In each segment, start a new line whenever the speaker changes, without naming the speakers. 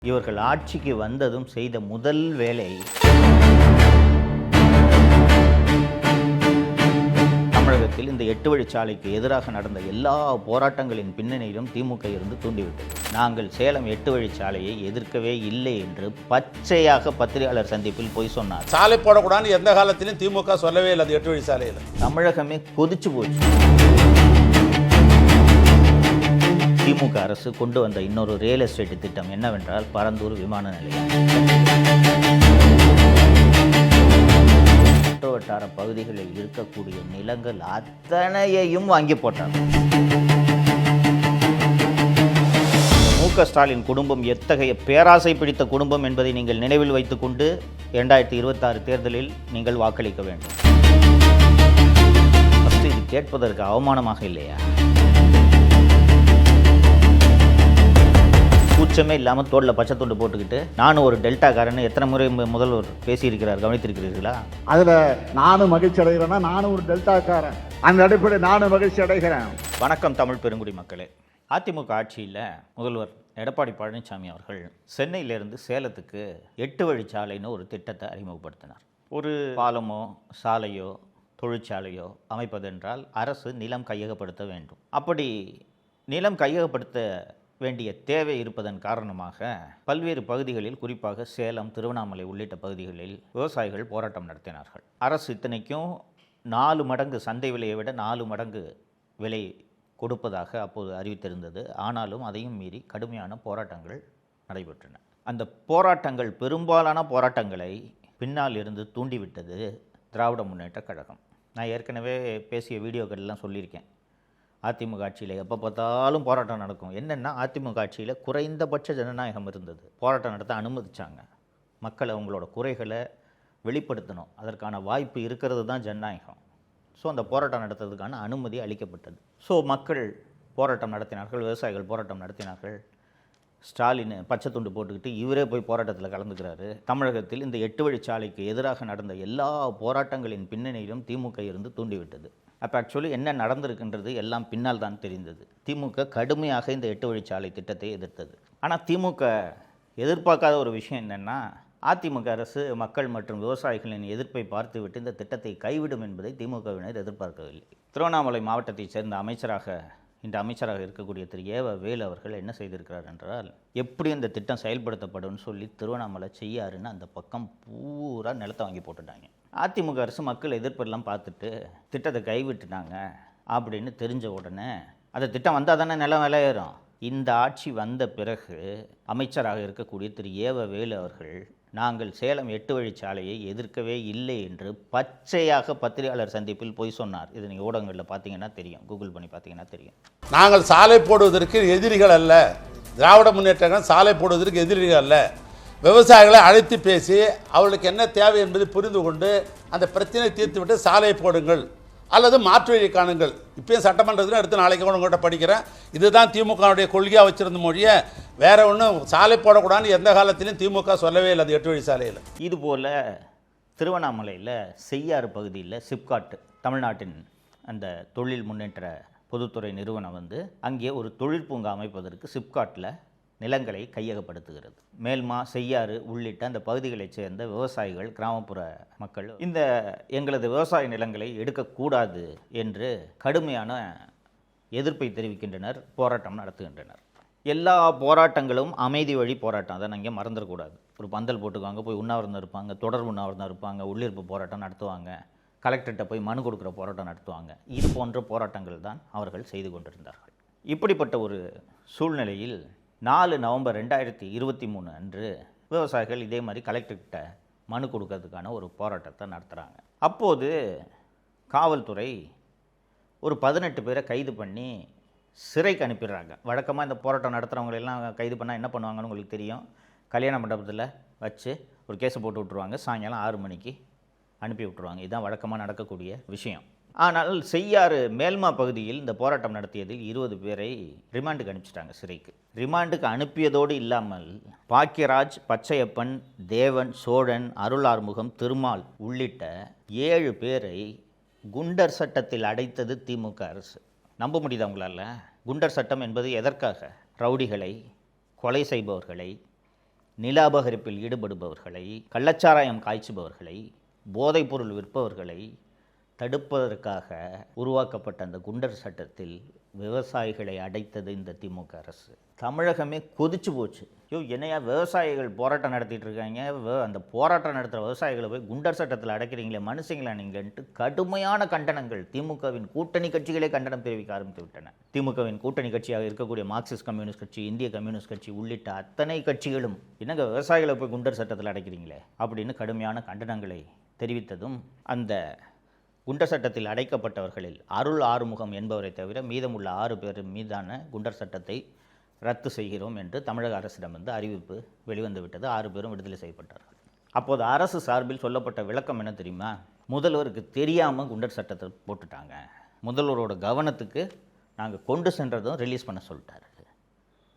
இவர்கள் ஆட்சிக்கு வந்ததும் செய்த முதல் வேலை தமிழகத்தில் இந்த 8 வழிச்சாலைக்கு எதிராக நடந்த எல்லா போராட்டங்களின் பின்னணியிலும் திமுக இருந்து தூண்டிவிட்டது. நாங்கள் சேலம் 8 வழிச்சாலையை எதிர்க்கவே இல்லை என்று பச்சையாக பத்திரிகையாளர் சந்திப்பில் போய் சொன்னார்.
சாலை போடக்கூடாதுன்னு எந்த காலத்திலும் திமுக சொல்லவே இல்லை. அது 8 வழிச்சாலையில்
தமிழகமே கொதிச்சு போச்சு. திமுக அரசு கொண்டு வந்த இன்னொரு ரியல் எஸ்டேட் திட்டம் என்னவென்றால் பரந்தூர் விமான நிலையம். சுற்றுவட்டார பகுதிகளில் இருக்கக்கூடிய நிலங்கள் அத்தனையையும் வாங்கி போட்டாங்க. மு.க. ஸ்டாலின் குடும்பம் எத்தகைய பேராசை பிடித்த குடும்பம் என்பதை நீங்கள் நினைவில் வைத்துக்கொண்டு 2026 தேர்தலில் நீங்கள் வாக்களிக்க வேண்டும். ஃபஸ்ட்டு இது கேட்பதற்கு அவமானமாக இல்லையா? கூச்சமே இல்லாமல் தோளில் பச்சை துண்டு போட்டுக்கிட்டு நானும் ஒரு டெல்டாக்காரன்னு எத்தனை முறை முதல்வர் பேசியிருக்கிறார், கவனித்திருக்கிறீர்களா?
அதில் நானும் மகிழ்ச்சி அடைகிறேன்னா நானும் ஒரு டெல்டாக்காரன், அந்த அடிப்படையில் நானும் மகிழ்ச்சி அடைகிறேன்.
வணக்கம் தமிழ் பெருங்குடி மக்களே. அதிமுக ஆட்சியில் முதல்வர் எடப்பாடி பழனிசாமி அவர்கள் சென்னையிலிருந்து சேலத்துக்கு 8 வழிச்சாலைன்னு ஒரு திட்டத்தை அறிமுகப்படுத்தினார். ஒரு பாலமோ சாலையோ தொழிற்சாலையோ அமைப்பதென்றால் அரசு நிலம் கையகப்படுத்த வேண்டும். அப்படி நிலம் கையகப்படுத்த வேண்டிய தேவை இருப்பதன் காரணமாக பல்வேறு பகுதிகளில், குறிப்பாக சேலம், திருவண்ணாமலை உள்ளிட்ட பகுதிகளில் விவசாயிகள் போராட்டம் நடத்தினார்கள். அரசு இத்தனைக்கும் 4 மடங்கு சந்தை விலையை விட 4 மடங்கு விலை கொடுப்பதாக அப்போது அறிவித்திருந்தது. ஆனாலும் அதையும் மீறி கடுமையான போராட்டங்கள் நடைபெற்றன. அந்த போராட்டங்கள், பெரும்பாலான போராட்டங்களை பின்னால் இருந்து தூண்டிவிட்டது திராவிட முன்னேற்ற கழகம். நான் ஏற்கனவே பேசிய வீடியோக்கள்லாம் சொல்லியிருக்கேன். அதிமுக ஆட்சியில் எப்போ பார்த்தாலும் போராட்டம் நடக்கும். என்னென்னா, அதிமுக ஆட்சியில் குறைந்தபட்ச ஜனநாயகம் இருந்தது. போராட்டம் நடத்த அனுமதிச்சாங்க. மக்கள் அவங்களோட குறைகளை வெளிப்படுத்தணும், அதற்கான வாய்ப்பு இருக்கிறது தான் ஜனநாயகம். ஸோ அந்த போராட்டம் நடத்துறதுக்கான அனுமதி அளிக்கப்பட்டது. ஸோ மக்கள் போராட்டம் நடத்தினார்கள், விவசாயிகள் போராட்டம் நடத்தினார்கள். ஸ்டாலின் பச்சை துண்டு போட்டுக்கிட்டு இவரே போய் போராட்டத்தில் கலந்துக்கிறாரு. தமிழகத்தில் இந்த 8 வழிச்சாலைக்கு எதிராக நடந்த எல்லா போராட்டங்களின் பின்னணியிலும் திமுக இருந்து தூண்டிவிட்டது. அப்போ ஆக்சுவலி என்ன நடந்திருக்குன்றது எல்லாம் பின்னால் தான் தெரிந்தது. திமுக கடுமையாக இந்த 8 வழிச்சாலை திட்டத்தை எதிர்த்தது. ஆனால் திமுக எதிர்பார்க்காத ஒரு விஷயம் என்னென்னா, அதிமுக அரசு மக்கள் மற்றும் விவசாயிகளின் எதிர்ப்பை பார்த்துவிட்டு இந்த திட்டத்தை கைவிடும் என்பதை திமுகவினர் எதிர்பார்க்கவில்லை. திருவண்ணாமலை மாவட்டத்தைச் சேர்ந்த இன்று அமைச்சராக இருக்கக்கூடிய திரு ஏவ வேலு அவர்கள் என்ன செய்திருக்கிறார் என்றால், எப்படி இந்த திட்டம் செயல்படுத்தப்படும் சொல்லி திருவண்ணாமலை செய்யாருன்னு அந்த பக்கம் பூரா நிலத்தை வாங்கி போட்டுட்டாங்க. அதிமுக அரசு மக்கள் எதிர்ப்பெல்லாம் பார்த்துட்டு திட்டத்தை கைவிட்டுட்டாங்க அப்படின்னு தெரிஞ்ச உடனே, அந்த திட்டம் வந்தால் தானே நிலம் விலையேறும். இந்த ஆட்சி வந்த பிறகு அமைச்சராக இருக்கக்கூடிய திரு ஏவ வேலு அவர்கள் நாங்கள் சேலம் 8 வழிச்சாலையை எதிர்க்கவே இல்லை என்று பச்சையாக பத்திரிகையாளர் சந்திப்பில் போய் சொன்னார். இது நீங்கள் ஊடகங்களில் பார்த்தீங்கன்னா தெரியும், கூகுள் பண்ணி பார்த்தீங்கன்னா தெரியும்.
நாங்கள் சாலை போடுவதற்கு எதிரிகள் அல்ல, திராவிட முன்னேற்றங்கள் சாலை போடுவதற்கு எதிரிகள் அல்ல. விவசாயிகளை அழைத்து பேசி அவர்களுக்கு என்ன தேவை என்பதை புரிந்து கொண்டு அந்த பிரச்சனையை தீர்த்துவிட்டு சாலை போடுங்கள் அல்லது மாற்று வழி காணுங்கள். இப்போயும் சட்டமன்றத்தில் எடுத்து நாளைக்கு கூட உங்கள்கிட்ட படிக்கிறேன். இதுதான் திமுகவுடைய கொள்கையாக வச்சுருந்த மொழியை, வேற ஒன்றும் சாலை போடக்கூடாதுன்னு எந்த காலத்திலும் திமுக சொல்லவே இல்லை. அது 8 வழி சாலையில்.
இதுபோல் திருவண்ணாமலையில் செய்யாறு பகுதியில் சிப்காட், தமிழ்நாட்டின் அந்த தொழில் முன்னேற்ற பொதுத்துறை நிறுவனம் அங்கே ஒரு தொழிற்பூங்கா அமைப்பதற்கு சிப்காட்டில் நிலங்களை கையகப்படுத்துகிறது. மேல்மா, செய்யாறு உள்ளிட்ட அந்த பகுதிகளைச் சேர்ந்த விவசாயிகள், கிராமப்புற மக்கள் இந்த எங்களது விவசாய நிலங்களை எடுக்கக்கூடாது என்று கடுமையான எதிர்ப்பை தெரிவிக்கின்றனர், போராட்டம் நடத்துகின்றனர். எல்லா போராட்டங்களும் அமைதி வழி போராட்டம், அதை நீங்கள் மறந்துடக்கூடாது. ஒரு பந்தல் போட்டுக்குவாங்க, போய் உண்ணாவிரதம் இருப்பாங்க, தொடர் உண்ணாவிரதம் இருப்பாங்க, உள்ளிருப்பு போராட்டம் நடத்துவாங்க, கலெக்டர்கிட்ட போய் மனு கொடுக்குற போராட்டம் நடத்துவாங்க. இது போன்ற போராட்டங்கள் தான் அவர்கள் செய்து கொண்டிருந்தார்கள். இப்படிப்பட்ட ஒரு சூழ்நிலையில் 4 நவம்பர் 2023 அன்று விவசாயிகள் இதே மாதிரி கலெக்டர்கிட்ட மனு கொடுக்கறதுக்கான ஒரு போராட்டத்தை நடத்துகிறாங்க. அப்போது காவல்துறை ஒரு 18 பேரை கைது பண்ணி சிறைக்கு அனுப்பிடுறாங்க. வழக்கமாக இந்த போராட்டம் நடத்துகிறவங்களெல்லாம் கைது பண்ணால் என்ன பண்ணுவாங்கன்னு உங்களுக்கு தெரியும். கல்யாண மண்டபத்தில் வச்சு ஒரு கேஸை போட்டு விட்ருவாங்க, சாயங்காலம் 6 மணிக்கு அனுப்பி விட்ருவாங்க. இதுதான் வழக்கமாக நடக்கக்கூடிய விஷயம். ஆனால் செய்யாறு மேல்மா பகுதியில் இந்த போராட்டம் நடத்தியதில் 20 பேரை ரிமாண்டுக்கு அனுப்பிச்சிட்டாங்க, சிறைக்கு. ரிமாண்டுக்கு அனுப்பியதோடு இல்லாமல் பாக்கியராஜ், பச்சையப்பன், தேவன், சோழன், அருள் ஆறுமுகம், திருமால் உள்ளிட்ட 7 பேரை குண்டர் சட்டத்தில் அடைத்தது திமுக அரசு. நம்ப முடியுதா உங்களால்? குண்டர் சட்டம் என்பது எதற்காக? ரவுடிகளை, கொலை செய்பவர்களை, நில அபகரிப்பில் ஈடுபடுபவர்களை, கள்ளச்சாராயம் காய்ச்சுபவர்களை, போதைப்பொருள் விற்பவர்களை தடுப்பதற்காக உருவாக்கப்பட்ட அந்த குண்டர் சட்டத்தில் விவசாயிகளை அடைத்தது இந்த திமுக அரசு. தமிழகமே கொதிச்சு போச்சு. என்னையா விவசாயிகள் போராட்டம் நடத்திட்டு இருக்காங்க, அந்த போராட்டம் நடத்துகிற விவசாயிகளை போய் குண்டர் சட்டத்தில் அடைக்கிறீங்களே, மனுஷங்களா நீங்கள்ட்டு கடுமையான கண்டனங்கள் திமுகவின் கூட்டணி கட்சிகளே கண்டனம் தெரிவிக்க ஆரம்பித்து விட்டன. திமுகவின் கூட்டணி கட்சியாக இருக்கக்கூடிய மார்க்சிஸ்ட் கம்யூனிஸ்ட் கட்சி, இந்திய கம்யூனிஸ்ட் கட்சி உள்ளிட்ட அத்தனை கட்சிகளும் என்னங்க விவசாயிகளை போய் குண்டர் சட்டத்தில் அடைக்கிறீங்களே அப்படின்னு கடுமையான கண்டனங்களை தெரிவித்ததும் அந்த குண்டர் சட்டத்தில் அடைக்கப்பட்டவர்களில் அருள் ஆறுமுகம் என்பவரை தவிர மீதமுள்ள 6 பேர் மீதான குண்டர் சட்டத்தை ரத்து செய்கிறோம் என்று தமிழக அரசிடமிருந்து அறிவிப்பு வெளிவந்து விட்டது. 6 பேரும் விடுதலை செய்யப்பட்டார்கள். அப்போது அரசு சார்பில் சொல்லப்பட்ட விளக்கம் என்ன தெரியுமா? முதல்வருக்கு தெரியாமல் குண்டர் சட்டத்தை போட்டுட்டாங்க, முதல்வரோட கவனத்துக்கு நாங்கள் கொண்டு சென்றதும் ரிலீஸ் பண்ண சொல்லிட்டாரு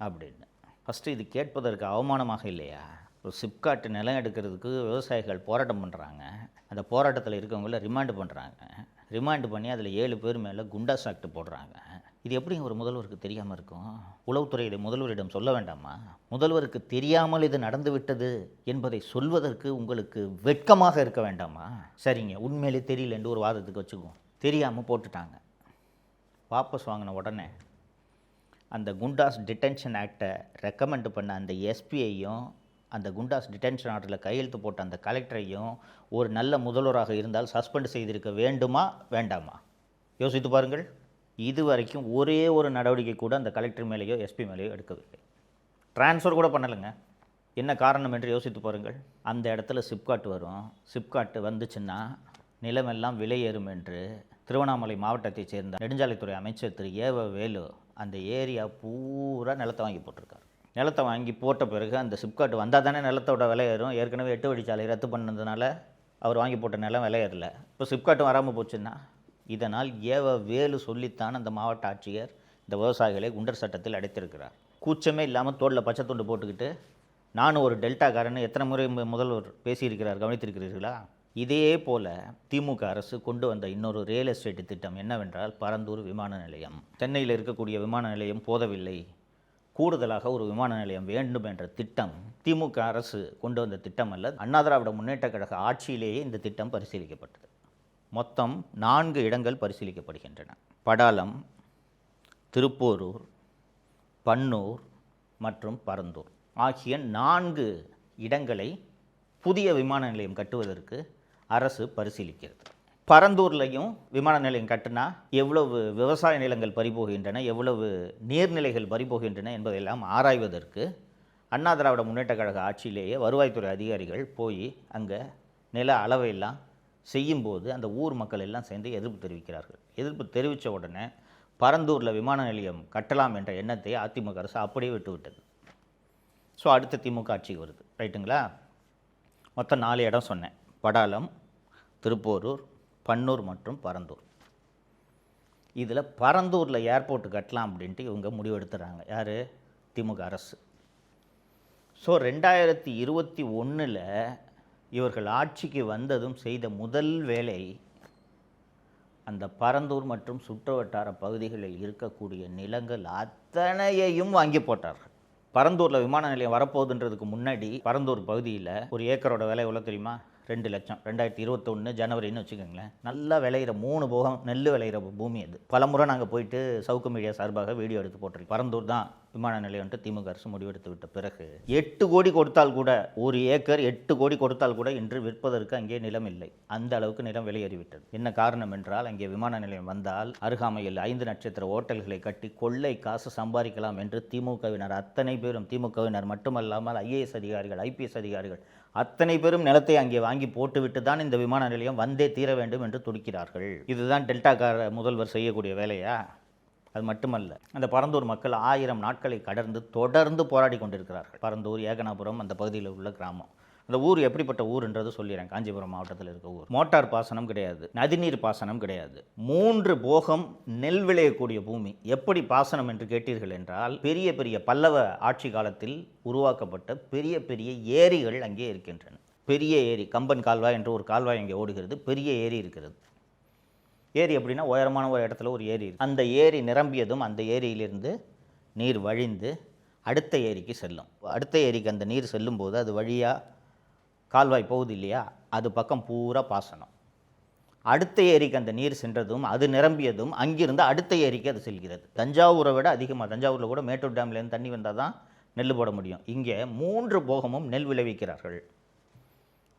அப்படின்னு. ஃபஸ்ட்டு இது கேட்பதற்கு அவமானமாக இல்லையா? ஒரு சிப்காட் நிலம் எடுக்கிறதுக்கு விவசாயிகள் போராட்டம் பண்ணுறாங்க, அந்த போராட்டத்தில் இருக்கவங்கள ரிமாண்டு பண்ணுறாங்க, ரிமாண்டு பண்ணி அதில் 7 பேர் மேலே குண்டாஸ் ஆக்ட் போடுறாங்க. இது எப்படி ஒரு முதல்வருக்கு தெரியாமல் இருக்கும்? உளவுத்துறை இதை முதல்வரிடம் சொல்ல வேண்டாமா? முதல்வருக்கு தெரியாமல் இது நடந்துவிட்டது என்பதை சொல்வதற்கு உங்களுக்கு வெட்கமாக இருக்க வேண்டாமா? சரிங்க, உண்மையிலே தெரியல என்று ஒரு வாதத்துக்கு வச்சுக்குவோம். தெரியாமல் போட்டுட்டாங்க. வாபஸ் வாங்கின உடனே அந்த குண்டாஸ் டிடென்ஷன் ஆக்டை ரெக்கமெண்ட் பண்ண அந்த எஸ்பியையும் அந்த குண்டாஸ் டிடென்ஷன் ஆர்டரில் கையெழுத்து போட்ட அந்த கலெக்டரையும் ஒரு நல்ல முதல்வராக இருந்தால் சஸ்பெண்ட் செய்திருக்க வேண்டுமா வேண்டாமா? யோசித்து பாருங்கள். இதுவரைக்கும் ஒரே ஒரு நடவடிக்கை கூட அந்த கலெக்டர் மேலேயோ எஸ்பி மேலேயோ எடுக்கவில்லை. ட்ரான்ஸ்ஃபர் கூட பண்ணலைங்க. என்ன காரணம் என்று யோசித்து பாருங்கள். அந்த இடத்துல சிப்காட் வரும். சிப்காட் வந்துச்சுன்னா நிலமெல்லாம் விலை ஏறும் என்று திருவண்ணாமலை மாவட்டத்தைச் சேர்ந்த நெடுஞ்சாலைத்துறை அமைச்சர் திரு ஏவ வேலு அந்த ஏரியா பூரா நிலத்தை வாங்கி போட்டிருக்காரு. நிலத்தை வாங்கி போட்ட பிறகு அந்த சிப்காட் வந்தால் தானே நிலத்தோட விலை ஏறும். ஏற்கனவே 8 வழிச்சாலை ரத்து பண்ணதுனால அவர் வாங்கி போட்ட நிலம் விலை ஏறல. இப்போ சிப்காட்டும் வராமல் போச்சுன்னா இதனால் ஏவ வேலு சொல்லித்தான் அந்த மாவட்ட ஆட்சியர் இந்த விவசாயிகளை குண்டர் சட்டத்தில் அடைத்திருக்கிறார். கூச்சமே இல்லாமல் தோளில் பச்சை துண்டு போட்டுக்கிட்டு நானும் ஒரு டெல்டாக்காரன்னு எத்தனை முறை முதல்வர் பேசியிருக்கிறார், கவனித்திருக்கிறீர்களா? இதே போல் திமுக அரசு கொண்டு வந்த இன்னொரு ரியல் எஸ்டேட் திட்டம் என்னவென்றால் பரந்தூர் விமான நிலையம். சென்னையில் இருக்கக்கூடிய விமான நிலையம் போதவில்லை, கூடுதலாக ஒரு விமான நிலையம் வேண்டும் என்ற திட்டம் திமுக அரசு கொண்டு வந்த திட்டம் அல்ல. அண்ணா திராவிட முன்னேற்றக் கழக ஆட்சியிலேயே இந்த திட்டம் பரிசீலிக்கப்பட்டது. மொத்தம் 4 இடங்கள் பரிசீலிக்கப்படுகின்றன. படாலம், திருப்போரூர், பன்னூர் மற்றும் பரந்தூர் ஆகிய 4 இடங்களை புதிய விமான நிலையம் கட்டுவதற்கு அரசு பரிசீலிக்கிறது. பரந்தூர்லையும் விமான நிலையம் கட்டினா எவ்வளவு விவசாய நிலங்கள் பறிபோகின்றன, எவ்வளவு நீர்நிலைகள் பறிபோகின்றன என்பதையெல்லாம் ஆராய்வதற்கு அண்ணா திராவிட முன்னேற்றக் கழக ஆட்சியிலேயே வருவாய்த்துறை அதிகாரிகள் போய் அங்கே நில அளவையெல்லாம் செய்யும்போது அந்த ஊர் மக்கள் எல்லாம் சேர்ந்து எதிர்ப்பு தெரிவிக்கிறார்கள். எதிர்ப்பு தெரிவித்த உடனே பரந்தூரில் விமான நிலையம் கட்டலாம் என்ற எண்ணத்தை அதிமுக அரசு அப்படியே விட்டுவிட்டது. ஸோ அடுத்த திமுக ஆட்சிக்கு வருது, ரைட்டுங்களா? மொத்தம் 4 இடம் சொன்னேன். படாலம், திருப்போரூர், பன்னூர் மற்றும் பரந்தூர். இதில் பரந்தூரில் ஏர்போர்ட் கட்டலாம் அப்படின்ட்டு இவங்க முடிவெடுத்துறாங்க. யார்? திமுக அரசு. ஸோ 2021 இவர்கள் ஆட்சிக்கு வந்ததும் செய்த முதல் வேலை அந்த பரந்தூர் மற்றும் சுற்றுவட்டார பகுதிகளில் இருக்கக்கூடிய நிலங்கள் அத்தனையையும் வாங்கி போட்டார்கள். பரந்தூரில் விமான நிலையம் வரப்போகுதுன்றதுக்கு முன்னாடி பரந்தூர் பகுதியில் ஒரு ஏக்கரோட விலை எவ்வளோ தெரியுமா? 2 லட்சம். 2021 ஜனவரின்னு வச்சுக்கோங்களேன். நல்லா விளையிற 3 போகம் நெல் விளையிற பூமி அது. பலமுறை நாங்கள் போயிட்டு சவுக்கு மீடியா சார்பாக வீடியோ எடுத்து போட்டிருக்கோம். பரந்தூர் தான் விமான நிலையம்ட்டு திமுக அரசு முடிவெடுத்து விட்ட பிறகு 8 கோடி கொடுத்தால் கூட, ஒரு ஏக்கர் 8 கோடி கொடுத்தால் கூட இன்று விற்பதற்கு அங்கே நிலம் இல்லை. அந்த அளவுக்கு நிலம் விலையேறிவிட்டது. என்ன காரணம் என்றால் அங்கே விமான நிலையம் வந்தால் அருகாமையில் 5 நட்சத்திர ஓட்டல்களை கட்டி கொள்ளை காசு சம்பாதிக்கலாம் என்று திமுகவினர் அத்தனை பேரும், திமுகவினர் மட்டுமல்லாமல் ஐஏஎஸ் அதிகாரிகள், ஐபிஎஸ் அதிகாரிகள் அத்தனை பேரும் நிலத்தை அங்கே வாங்கி போட்டுவிட்டு தான் இந்த விமான நிலையம் வந்தே தீர வேண்டும் என்று துடிக்கிறார்கள். இதுதான் டெல்டாக்கார முதல்வர் செய்யக்கூடிய வேலையா? அது மட்டுமல்ல, அந்த பரந்தூர் மக்கள் 1000 நாட்களை கடந்து தொடர்ந்து போராடி கொண்டிருக்கிறார்கள். பரந்தூர், ஏகனாபுரம் அந்த பகுதியில் உள்ள கிராமம். அந்த ஊர் எப்படிப்பட்ட ஊருன்றது சொல்லிடுறேன். காஞ்சிபுரம் மாவட்டத்தில் இருக்க ஊர். மோட்டார் பாசனம் கிடையாது, நதிநீர் பாசனம் கிடையாது, 3 போகம் நெல் விளையக்கூடிய பூமி. எப்படி பாசனம் என்று கேட்டீர்கள் என்றால், பெரிய பெரிய பல்லவ ஆட்சி காலத்தில் உருவாக்கப்பட்ட பெரிய பெரிய ஏரிகள் அங்கே இருக்கின்றன. பெரிய ஏரி, கம்பன் கால்வாய் என்று ஒரு கால்வாய் அங்கே ஓடுகிறது. பெரிய ஏரி இருக்கிறது. ஏரி அப்படின்னா உயரமான ஒரு இடத்துல ஒரு ஏரி. அந்த ஏரி நிரம்பியதும் அந்த ஏரியிலிருந்து நீர் வழிந்து அடுத்த ஏரிக்கு செல்லும். அடுத்த ஏரிக்கு அந்த நீர் செல்லும்போது அது வழியாக கால்வாய் போகுது இல்லையா, அது பக்கம் பூரா பாசனம். அடுத்த ஏரிக்கு அந்த நீர் சென்றதும் அது நிரம்பியதும் அங்கிருந்து அடுத்த ஏரிக்கு அது செல்கிறது. தஞ்சாவூரை விட அதிகமாக, தஞ்சாவூரில் கூட மேட்டூர் டேம்லேருந்து தண்ணி வந்தால் தான் நெல் போட முடியும். இங்கே 3 போகமும் நெல் விளைவிக்கிறார்கள்.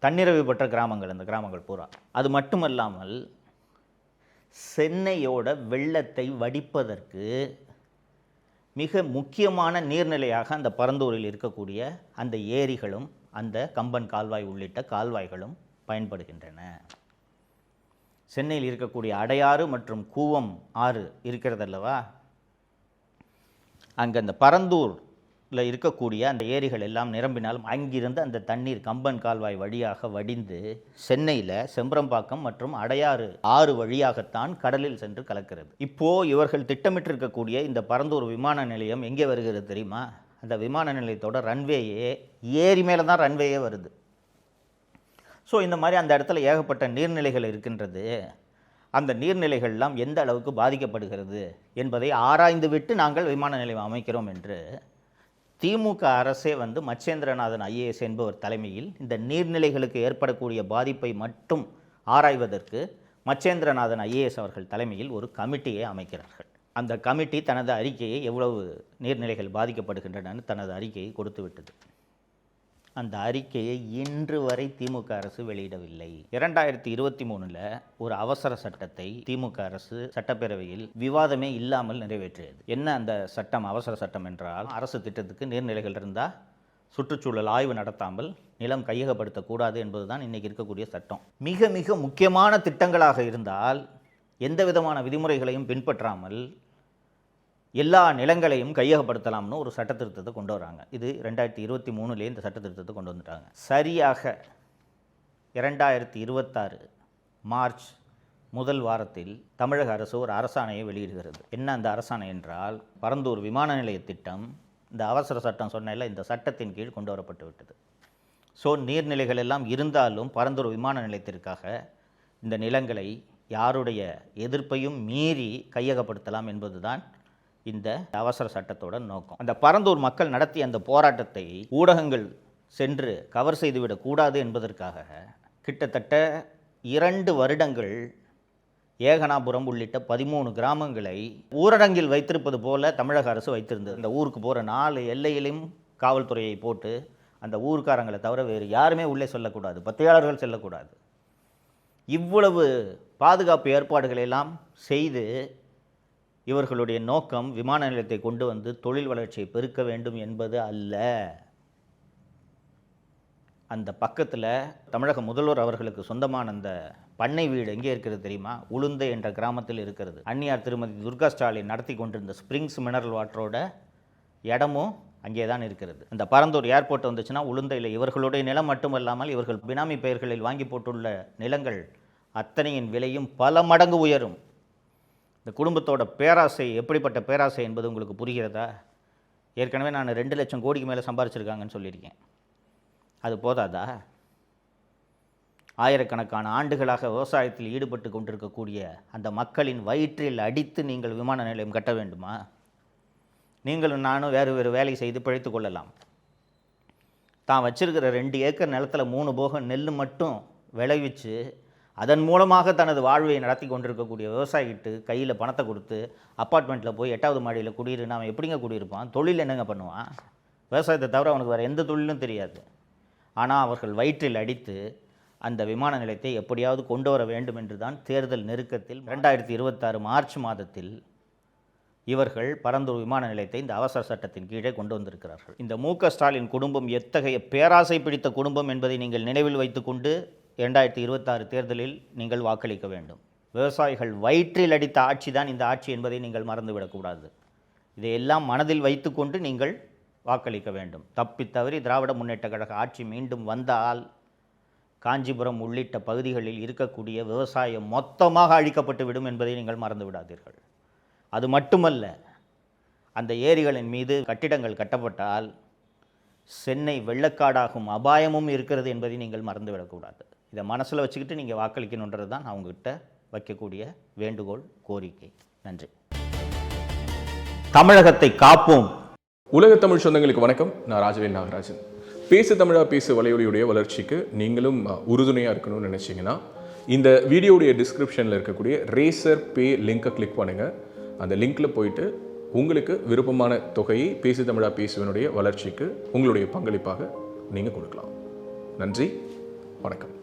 தன்னிறைவு பெற்ற கிராமங்கள் அந்த கிராமங்கள் பூரா. அது மட்டுமல்லாமல் சென்னையோட வெள்ளத்தை வடிப்பதற்கு மிக முக்கியமான நீர்நிலையாக அந்த பரந்தூரில் இருக்கக்கூடிய அந்த ஏரிகளும் அந்த கம்பன் கால்வாய் உள்ளிட்ட கால்வாய்களும் பயன்படுகின்றன. சென்னையில் இருக்கக்கூடிய அடையாறு மற்றும் கூவம் ஆறு இருக்கிறதல்லவா, அங்கே அந்த பரந்தூரில் இருக்கக்கூடிய அந்த ஏரிகள் எல்லாம் நிரம்பினாலும் அங்கிருந்து அந்த தண்ணீர் கம்பன் கால்வாய் வழியாக வடிந்து சென்னையில் செம்பரம்பாக்கம் மற்றும் அடையாறு ஆறு வழியாகத்தான் கடலில் சென்று கலக்கிறது. இப்போது இவர்கள் திட்டமிட்டிருக்கக்கூடிய இந்த பரந்தூர் விமான நிலையம் எங்கே வருகிறது தெரியுமா? அந்த விமான நிலையத்தோட ரன்வேயே ஏரி மேலே தான் ரன்வேயே வருது. ஸோ இந்த மாதிரி அந்த இடத்துல ஏகப்பட்ட நீர்நிலைகள் இருக்கின்றது. அந்த நீர்நிலைகள்லாம் எந்த அளவுக்கு பாதிக்கப்படுகிறது என்பதை ஆராய்ந்து விட்டு நாங்கள் விமான நிலையம் அமைக்கிறோம் என்று திமுக அரசே மச்சேந்திரநாதன் ஐஏஎஸ் என்பவர் தலைமையில் இந்த நீர்நிலைகளுக்கு ஏற்படக்கூடிய பாதிப்பை மட்டும் ஆராய்வதற்கு மச்சேந்திரநாதன் ஐஏஎஸ் அவர்கள் தலைமையில் ஒரு கமிட்டியை அமைக்கிறார்கள். அந்த கமிட்டி தனது அறிக்கையை எவ்வளவு நீர்நிலைகள் பாதிக்கப்படுகின்றன தனது அறிக்கையை கொடுத்து விட்டது. அந்த அறிக்கையை இன்று வரை திமுக அரசு வெளியிடவில்லை. 2023 ஒரு அவசர சட்டத்தை திமுக அரசு சட்டப்பேரவையில் விவாதமே இல்லாமல் நிறைவேற்றியது. என்ன அந்த சட்டம்? அவசர சட்டம் என்றால், அரசு திட்டத்துக்கு நீர்நிலைகள் இருந்தால் சுற்றுச்சூழல் ஆய்வு நடத்தாமல் நிலம் கையகப்படுத்தக்கூடாது என்பதுதான் இன்றைக்கி இருக்கக்கூடிய சட்டம். மிக மிக முக்கியமான திட்டங்களாக இருந்தால் எந்த விதமான விதிமுறைகளையும் பின்பற்றாமல் எல்லா நிலங்களையும் கையகப்படுத்தலாம்னு ஒரு சட்ட திருத்தத்தை கொண்டு வராங்க. இது 2023 இந்த சட்ட திருத்தத்தை கொண்டு வந்துட்டாங்க. சரியாக 2026 மார்ச் முதல் வாரத்தில் தமிழக அரசு ஒரு அரசாணையை வெளியிடுகிறது. என்ன அந்த அரசாணை என்றால், பரந்தூர் விமான நிலைய திட்டம் இந்த அவசர சட்டம் சொன்னேன்ல, இந்த சட்டத்தின் கீழ் கொண்டு வரப்பட்டு விட்டது. ஸோ நீர்நிலைகள் எல்லாம் இருந்தாலும் பரந்தூர் விமான நிலையத்திற்காக இந்த நிலங்களை யாருடைய எதிர்ப்பையும் மீறி கையகப்படுத்தலாம் என்பதுதான் இந்த அவசர சட்டத்தோட நோக்கம். அந்த பரந்தூர் மக்கள் நடத்திய அந்த போராட்டத்தை ஊடகங்கள் சென்று கவர் செய்துவிடக்கூடாது என்பதற்காக கிட்டத்தட்ட 2 வருடங்கள் ஏகனாபுரம் உள்ளிட்ட 13 கிராமங்களை ஊரடங்கில் வைத்திருப்பது போல தமிழக அரசு வைத்திருந்தது. அந்த ஊருக்கு போகிற 4 எல்லையிலும் காவல்துறையை போட்டு அந்த ஊர்க்காரங்களை தவிர வேறு யாருமே உள்ளே செல்லக்கூடாது, பத்திரிகையாளர்கள் செல்லக்கூடாது. இவ்வளவு பாதுகாப்பு ஏற்பாடுகளை எல்லாம் செய்து இவர்களுடைய நோக்கம் விமான நிலையத்தை கொண்டு வந்து தொழில் வளர்ச்சியை பெருக்க வேண்டும் என்பது அல்ல. அந்த பக்கத்தில் தமிழக முதல்வர் அவர்களுக்கு சொந்தமான அந்த பண்ணை வீடு எங்கே இருக்கிறது தெரியுமா? உளுந்தை என்ற கிராமத்தில் இருக்கிறது. அன்னியார் திருமதி துர்கா ஸ்டாலின் நடத்தி கொண்டிருந்த ஸ்ப்ரிங்ஸ் மினரல் வாட்டரோட இடமும் அங்கே தான் இருக்கிறது. அந்த பரந்தூர் ஏர்போர்ட் வந்துச்சுன்னா உளுந்தையில் இவர்களுடைய நிலம் மட்டுமல்லாமல் இவர்கள் பினாமி பெயர்களில் வாங்கி போட்டுள்ள நிலங்கள் அத்தனையின் விலையும் பல மடங்கு உயரும். இந்த குடும்பத்தோட பேராசை எப்படிப்பட்ட பேராசை என்பது உங்களுக்கு புரிகிறதா? ஏற்கனவே நான் 2 லட்சம் கோடிக்கு மேலே சம்பாரிச்சிருக்காங்கன்னு சொல்லியிருக்கேன். அது போதாதா? ஆயிரக்கணக்கான ஆண்டுகளாக விவசாயத்தில் ஈடுபட்டு கொண்டிருக்கக்கூடிய அந்த மக்களின் வயிற்றில் அடித்து நீங்கள் விமான நிலையம் கட்ட வேண்டுமா? நீங்களும் நானும் வேறு வேறு வேலை செய்து பிழைத்து கொள்ளலாம். தான் வச்சிருக்கிற 2 ஏக்கர் நிலத்தில் 3 போகம் நெல் மட்டும் விளைவிச்சு அதன் மூலமாக தனது வாழ்வை நடத்தி கொண்டிருக்கக்கூடிய விவசாயிகிட்டு கையில் பணத்தை கொடுத்து அப்பார்ட்மெண்ட்டில் போய் 8வது மாடியில் குடியிருந்தா அவன் எப்படிங்க குடியிருப்பான்? தொழில் என்னங்க பண்ணுவான்? விவசாயத்தை தவிர அவனுக்கு வேறு எந்த தொழிலும் தெரியாது. ஆனால் அவர்கள் வயிற்றில் அடித்து அந்த விமான நிலையத்தை எப்படியாவது கொண்டு வர வேண்டும் என்று தான் தேர்தல் நெருக்கத்தில் 2026 மார்ச் மாதத்தில் இவர்கள் பரந்தூர் விமான நிலையத்தை இந்த அவசர சட்டத்தின் கீழே கொண்டு வந்திருக்கிறார்கள். இந்த மு.க. ஸ்டாலின் குடும்பம் எத்தகைய பேராசை பிடித்த குடும்பம் என்பதை நீங்கள் நினைவில் வைத்துக்கொண்டு 2026 தேர்தலில் நீங்கள் வாக்களிக்க வேண்டும். விவசாயிகள் வயிற்றில் அடித்த ஆட்சி தான் இந்த ஆட்சி என்பதை நீங்கள் மறந்துவிடக்கூடாது. இதையெல்லாம் மனதில் வைத்துக்கொண்டு நீங்கள் வாக்களிக்க வேண்டும். தப்பித்தவறி திராவிட முன்னேற்ற கழக ஆட்சி மீண்டும் வந்தால் காஞ்சிபுரம் உள்ளிட்ட பகுதிகளில் இருக்கக்கூடிய விவசாயம் மொத்தமாக அழிக்கப்பட்டு விடும் என்பதை நீங்கள் மறந்து விடாதீர்கள். அது மட்டுமல்ல, அந்த ஏரிகளின் மீது கட்டிடங்கள் கட்டப்பட்டால் சென்னை வெள்ளக்காடாகும் அபாயமும் இருக்கிறது என்பதை நீங்கள் மறந்துவிடக்கூடாது. இதை மனசில் வச்சுக்கிட்டு நீங்கள் வாக்களிக்கணுன்றது தான் நான் உங்ககிட்ட வைக்கக்கூடிய வேண்டுகோள், கோரிக்கை. நன்றி. தமிழகத்தை காப்போம்.
உலக தமிழ் சொந்தங்களுக்கு வணக்கம். நான் ராஜவேல் நாகராஜன். பேசு தமிழா பேசு வலையொலியுடைய வளர்ச்சிக்கு நீங்களும் உறுதுணையாக இருக்கணும்னு நினச்சிங்கன்னா இந்த வீடியோடைய டிஸ்கிரிப்ஷனில் இருக்கக்கூடிய ரேசர் பே லிங்கை கிளிக் பண்ணுங்கள். அந்த லிங்க்கில் போயிட்டு உங்களுக்கு விருப்பமான தொகையை பேசு தமிழா பேசுவனுடைய வளர்ச்சிக்கு உங்களுடைய பங்களிப்பாக நீங்கள் கொடுக்கலாம். நன்றி, வணக்கம்.